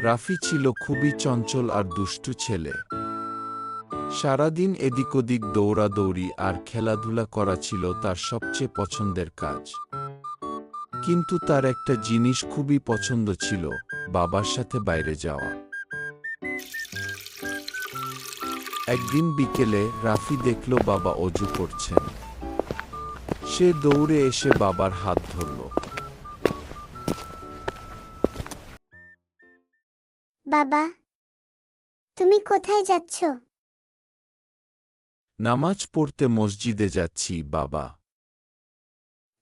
রাফি ছিল খুবই চঞ্চল আর দুষ্টু ছেলে। সারাদিন এদিক ওদিক দৌড়াদৌড়ি আর খেলাধুলা করা ছিল তার সবচেয়ে পছন্দের কাজ। কিন্তু তার একটা জিনিস খুবই পছন্দ ছিল, বাবার সাথে বাইরে যাওয়া। একদিন বিকেলে রাফি দেখল বাবা অজু করছেন। সে দৌড়ে এসে বাবার হাত ধরল। বাবা, তুমি কোথায় যাচ্ছ? নামাজ পড়তে মসজিদে যাচ্ছি বাবা।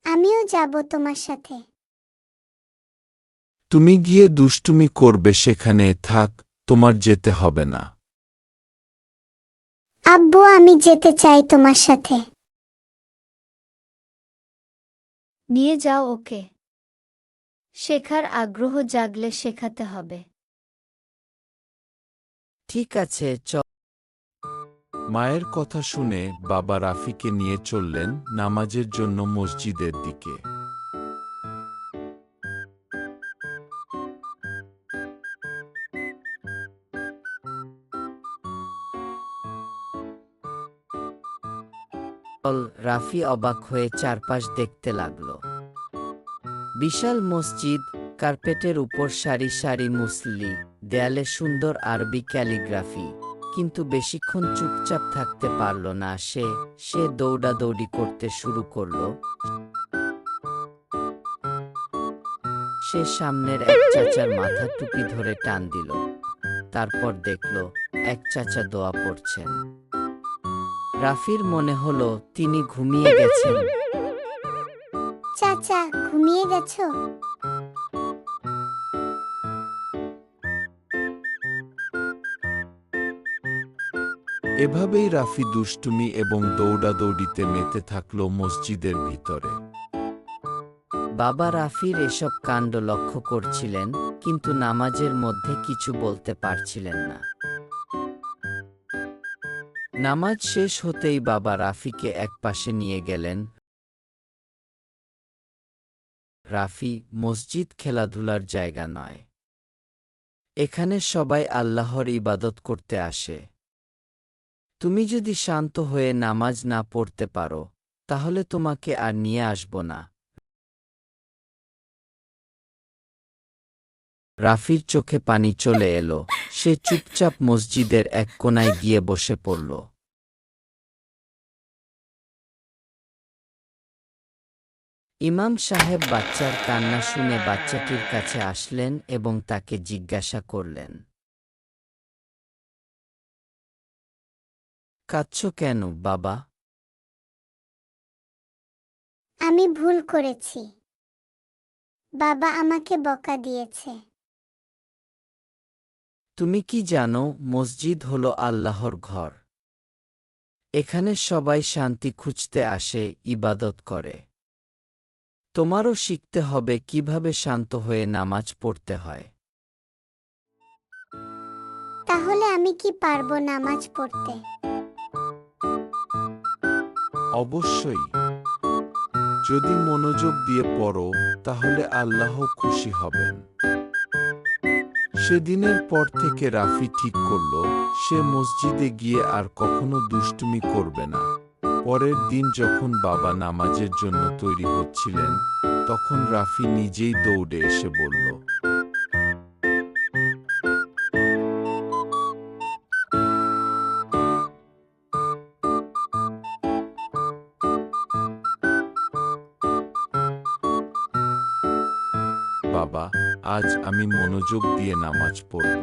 আমিও যাব তোমার সাথে। তুমি গিয়ে দুষ্টুমি করবে, সেখানে থাক, তোমার যেতে হবে না। আব্বু, আমি যেতে চাই তোমার সাথে। নিয়ে যাও ওকে। শেখার আগ্রহ জাগলে শেখাতে হবে। ঠিক আছে, চল। মায়ের কথা শুনে বাবা রাফিকে নিয়ে চললেন নামাজের জন্য মসজিদের দিকে। রাফি অবাক হয়ে চারপাশ দেখতে লাগল। বিশাল মসজিদ, কার্পেটের উপর সারি সারি মুসল্লি, দেয়ালে সুন্দর আরবি ক্যালিগ্রাফি। কিন্তু বেশিক্ষণ চুপচাপ থাকতে পারল না সে দৌড়াদৌড়ি করতে শুরু করল। সে সামনের এক চাচার মাথা টুপি ধরে টান দিল। তারপর দেখল এক চাচা দোয়া পড়ছেন। রাফির মনে হলো তিনি ঘুমিয়ে গেছেন। চাচা, ঘুমিয়ে গেছো? এভাবেই রাফি দুষ্টুমি এবং দৌড়াদৌড়িতে মেতে থাকল মসজিদের ভিতরে। বাবা রাফির এসব কাণ্ড লক্ষ্য করছিলেন, কিন্তু নামাজের মধ্যে কিছু বলতে পারছিলেন না। নামাজ শেষ হতেই বাবা রাফিকে একপাশে নিয়ে গেলেন। রাফি, মসজিদ খেলাধুলার জায়গা নয়। এখানে সবাই আল্লাহর ইবাদত করতে আসে। তুমি যদি শান্ত হয়ে নামাজ না পড়তে পারো, তাহলে তোমাকে আর নিয়ে আসব না। রাফির চোখে পানি চলে এলো। সে চুপচাপ মসজিদের এক কোণায় গিয়ে বসে পড়ল। ইমাম সাহেব বাচ্চার কান্না শুনে বাচ্চাটির কাছে আসলেন এবং তাকে জিজ্ঞাসা করলেন, কাঁদছ কেন বাবা? আমি ভুল করেছি। বাবা আমাকে বকা দিয়েছে। তুমি কি জানো, মসজিদ হলো আল্লাহর ঘর। এখানে সবাই শান্তি খুঁজতে আসে, ইবাদত করে। তোমারও শিখতে হবে কিভাবে শান্ত হয়ে নামাজ পড়তে হয়। তাহলে আমি কি পারবো নামাজ পড়তে? অবশ্যই। যদি মনোযোগ দিয়ে পড়ো, তাহলে আল্লাহ খুশি হবেন। সেদিনের পর থেকে রাফি ঠিক করল, সে মসজিদে গিয়ে আর কখনো দুষ্টুমি করবে না। পরের দিন যখন বাবা নামাজের জন্য তৈরি হচ্ছিলেন, তখন রাফি নিজেই দৌড়ে এসে বলল, বাবা, আজ আমি মনোযোগ দিয়ে নামাজ পড়ব।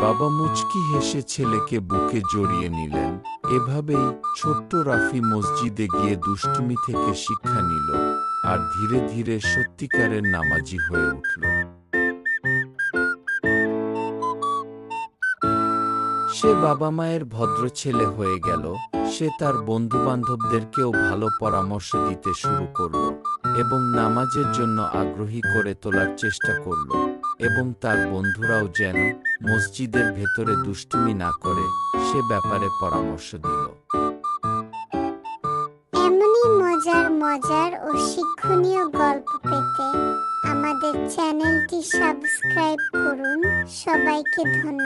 বাবা মুচকি হেসে ছেলেকে বুকে জড়িয়ে নিলেন। এভাবেই ছোট্ট রাফি মসজিদে গিয়ে দুষ্টুমি থেকে শিক্ষা নিল আর ধীরে ধীরে সত্যিকারের নামাজি হয়ে উঠল। সে বাবা মায়ের ভদ্র ছেলে হয়ে গেল। সে তার বন্ধুবান্ধবদেরকেও ভালো পরামর্শ দিতে শুরু করল এবং নামাজের জন্য আগ্রহী করে তোলার চেষ্টা করল, এবং তার বন্ধুরাও যেন মসজিদের ভেতরে দুষ্টুমি না করে সে ব্যাপারে পরামর্শ দিল। এমনই মজার মজার ও শিক্ষণীয় গল্প পেতে আমাদের চ্যানেলটি সাবস্ক্রাইব করুন। সবাইকে ধন্যবাদ।